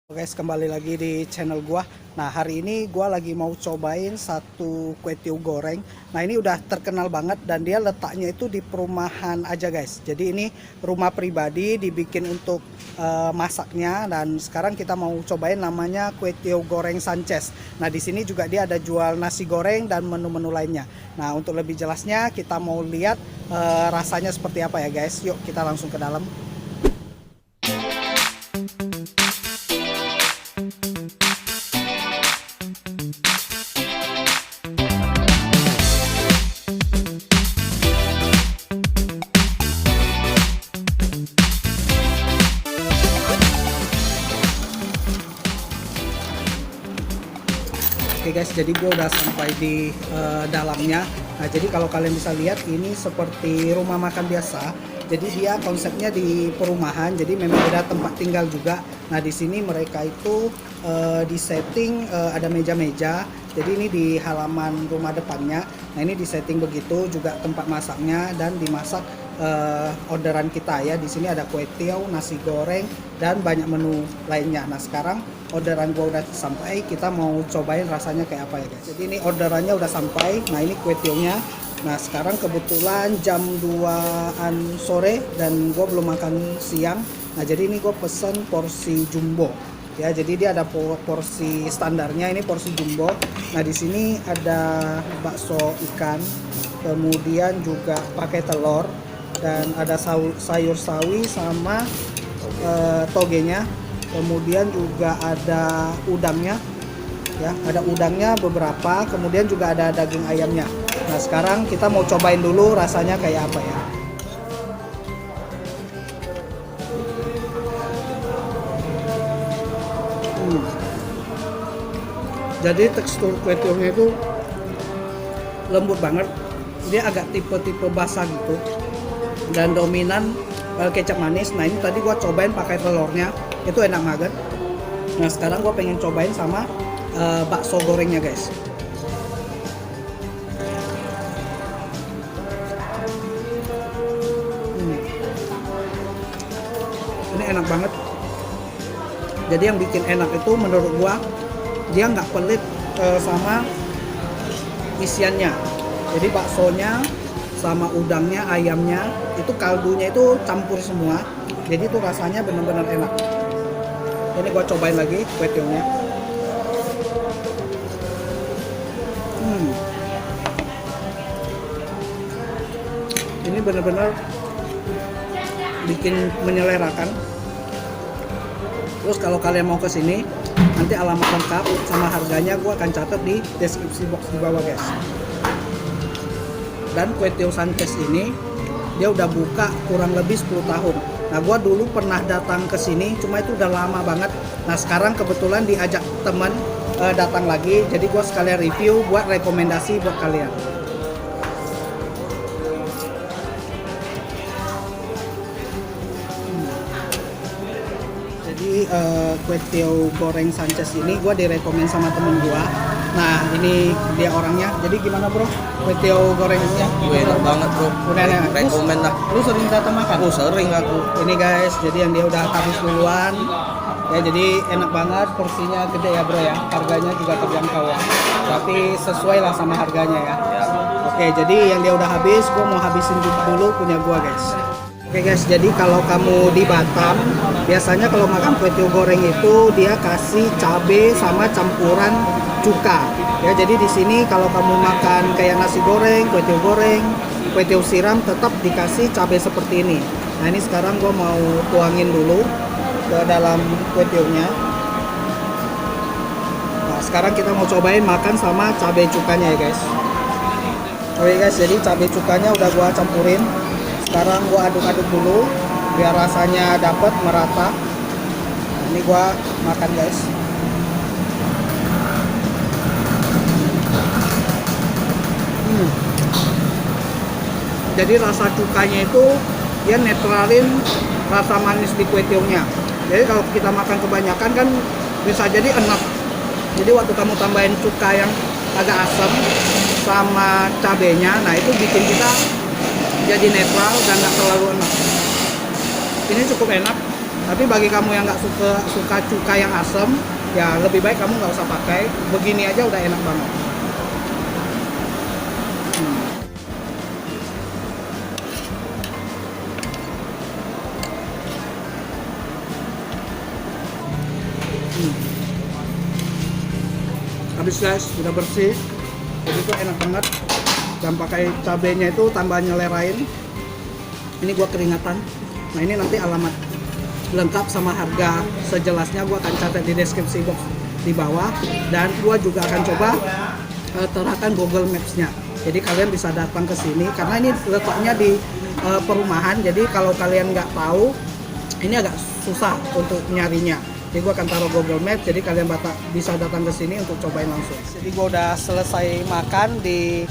Guys, kembali lagi di channel gua. Nah, hari ini gua lagi mau cobain satu kue tiaw goreng. Nah, ini udah terkenal banget dan dia letaknya itu di perumahan aja, guys. Jadi ini rumah pribadi dibikin untuk masaknya, dan sekarang kita mau cobain namanya kue tiaw goreng Sanchez. Nah, di sini juga dia ada jual nasi goreng dan menu-menu lainnya. Nah, untuk lebih jelasnya kita mau lihat rasanya seperti apa ya, guys. Yuk, kita langsung ke dalam. Oke guys, jadi gue udah sampai di dalamnya. Nah, jadi kalau kalian bisa lihat ini seperti rumah makan biasa. Jadi dia konsepnya di perumahan, jadi memang ada tempat tinggal juga. Nah, di sini mereka itu di setting ada meja-meja. Jadi ini di halaman rumah depannya. Nah, ini di setting begitu, juga tempat masaknya dan dimasak orderan kita ya. Di sini ada kue tiaw, nasi goreng dan banyak menu lainnya. Nah, sekarang orderan gua udah sampai, kita mau cobain rasanya kayak apa ya guys. Jadi ini orderannya udah sampai. Nah, ini kue tiawnya. Nah, sekarang kebetulan jam 2-an sore dan gua belum makan siang. Nah, jadi ini gua pesen porsi jumbo ya. Jadi dia ada porsi standarnya, ini porsi jumbo. Nah, di sini ada bakso ikan, kemudian juga pakai telur, dan ada sayur sawi sama togenya. Kemudian juga ada udangnya ya, ada udangnya beberapa, kemudian juga ada daging ayamnya. Nah, sekarang kita mau cobain dulu rasanya kayak apa ya. Jadi tekstur kue tiawnya itu lembut banget, dia agak tipe-tipe basah gitu, dan dominan kecap manis. Nah, ini tadi gua cobain pakai telurnya, itu enak banget. Nah, sekarang gua pengen cobain sama bakso gorengnya guys. Ini enak banget. Jadi yang bikin enak itu menurut gua, dia nggak pelit sama isiannya. Jadi baksonya sama udangnya, ayamnya, itu kaldunya itu campur semua. Jadi itu rasanya benar-benar enak. Ini gua cobain lagi kue tiawnya. Ini benar-benar bikin menyelerakan. Terus kalau kalian mau ke sini, nanti alamat lengkap sama harganya gua akan catat di deskripsi box di bawah guys. Dan kue tiaw Sanchez ini dia udah buka kurang lebih 10 tahun. Nah, gua dulu pernah datang ke sini, cuma itu udah lama banget. Nah, sekarang kebetulan diajak teman datang lagi, jadi gua sekalian review buat rekomendasi buat kalian. Jadi kue tiaw goreng Sanchez ini gue direkomend sama temen gue. Nah, ini dia orangnya. Jadi gimana bro, kue tiaw gorengnya? Enak banget bro. Udah enak. Rekomen lah. Lu sering datang makan? Aku sering aku. Ini guys, jadi yang dia udah habis duluan. Ya, jadi enak banget, porsinya gede ya bro ya. Harganya juga terjangkau ya. Tapi sesuai lah sama harganya ya. Oke, jadi yang dia udah habis, gue mau habisin dulu punya gue guys. Oke guys, jadi kalau kamu di Batam, biasanya kalau makan kue tiaw goreng itu dia kasih cabe sama campuran cuka. Ya, jadi di sini kalau kamu makan kayak nasi goreng, kue tiaw siram, tetap dikasih cabe seperti ini. Nah, ini sekarang gue mau tuangin dulu ke dalam kue tiawnya. Nah, sekarang kita mau cobain makan sama cabe cukanya ya guys. Oke guys, jadi cabe cukanya udah gue campurin. Sekarang gua aduk-aduk dulu biar rasanya dapat merata. Ini gua makan guys. Jadi rasa cukanya itu dia netralin rasa manis di kue tiawnya. Jadi kalau kita makan kebanyakan kan bisa jadi enak. Jadi waktu kamu tambahin cuka yang agak asam sama cabenya, nah itu bikin kita jadi netral dan nggak terlalu enak. Ini cukup enak. Tapi bagi kamu yang nggak suka cuka yang asam, ya lebih baik kamu nggak usah pakai. Begini aja udah enak banget. Habis guys, udah bersih. Jadi itu enak banget. Dan pakai cabenya itu tambah nyelerain. Ini gua keringatan. Nah ini nanti alamat lengkap sama harga sejelasnya gua akan catat di deskripsi box di bawah. Dan gua juga akan coba terapkan Google Maps-nya. Jadi kalian bisa datang ke sini karena ini letaknya di perumahan. Jadi kalau kalian nggak tahu, ini agak susah untuk nyarinya. Jadi gue akan taruh Google Maps, jadi kalian bisa datang ke sini untuk cobain langsung. Jadi gue udah selesai makan di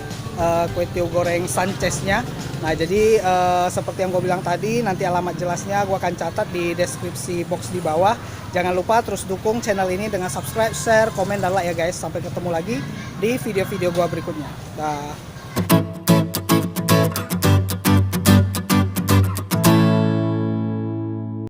kue tiaw goreng Sanchez-nya. Nah jadi seperti yang gue bilang tadi, nanti alamat jelasnya gue akan catat di deskripsi box di bawah. Jangan lupa terus dukung channel ini dengan subscribe, share, komen, dan like ya guys. Sampai ketemu lagi di video-video gue berikutnya. Dah.